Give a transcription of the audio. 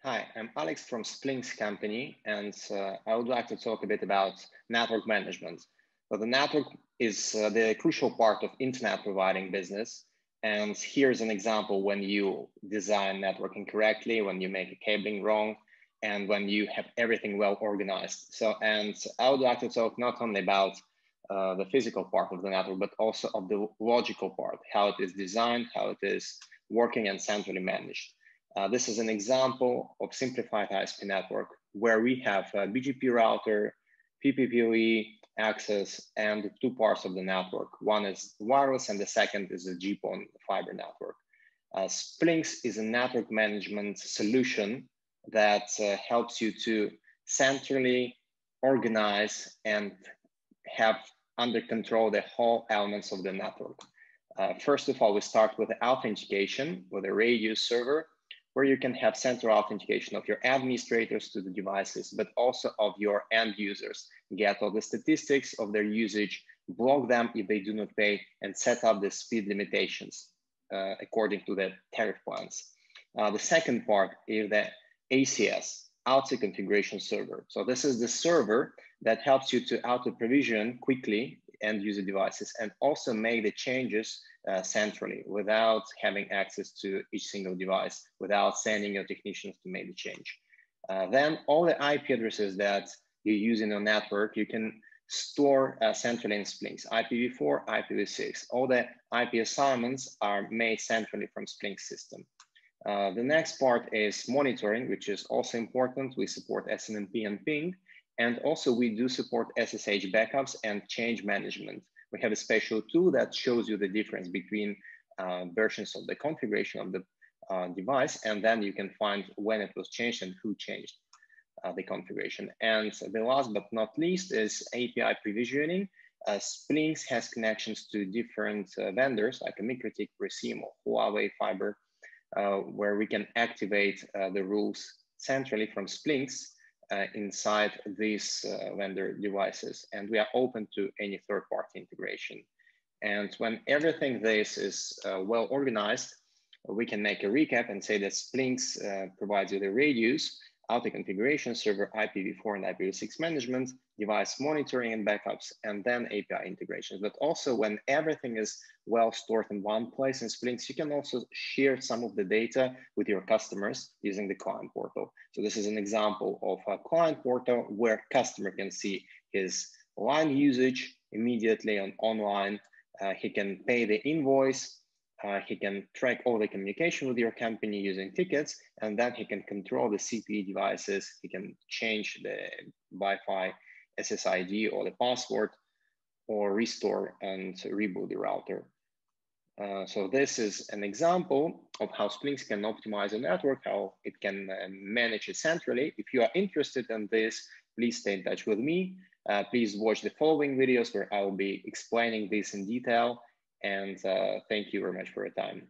Hi, I'm Alex from Splynx company, and I would like to talk a bit about network management. So the network is the crucial part of internet providing business. And here's an example when you design networking correctly, when you make a cabling wrong, and when you have everything well organized. And I would like to talk not only about the physical part of the network, but also of the logical part, how it is designed, how it is working and centrally managed. This is an example of simplified ISP network where we have a BGP router, PPPoE, access, and two parts of the network. One is wireless and the second is a GPON fiber network. Splynx is a network management solution that helps you to centrally organize and have under control the whole elements of the network. First of all, we start with the authentication with a radio server, where you can have central authentication of your administrators to the devices, but also of your end users. Get all the statistics of their usage, block them if they do not pay, and set up the speed limitations according to the tariff plans. The second part is the ACS, auto configuration server. So this is the server that helps you to auto provision quickly end user devices and also make the changes centrally without having access to each single device, without sending your technicians to make the change. Then all the IP addresses that you use in your network, you can store centrally in Splynx, IPv4, IPv6. All the IP assignments are made centrally from Splynx system. The next part is monitoring, which is also important. We support SNMP and ping, and also we do support SSH backups and change management. We have a special tool that shows you the difference between versions of the configuration of the device, and then you can find when it was changed and who changed the configuration. And the last but not least is API provisioning. Splynx has connections to different vendors like a MikroTik, Precision, Huawei Fiber, where we can activate the rules centrally from Splynx inside these vendor devices. And we are open to any third-party integration. And when everything this is well organized, we can make a recap and say that Splynx provides you the radios, auto configuration server, IPv4 and IPv6 management, device monitoring and backups, and then API integrations. But also when everything is well stored in one place in Splynx, you can also share some of the data with your customers using the client portal. So this is an example of a client portal where customer can see his line usage immediately and online. He can pay the invoice. He can track all the communication with your company using tickets, and then he can control the CPE devices. He can change the Wi-Fi SSID or the password, or restore and reboot the router. So this is an example of how Splynx can optimize a network, how it can manage it centrally. If you are interested in this, please stay in touch with me. Please watch the following videos where I will be explaining this in detail. And thank you very much for your time.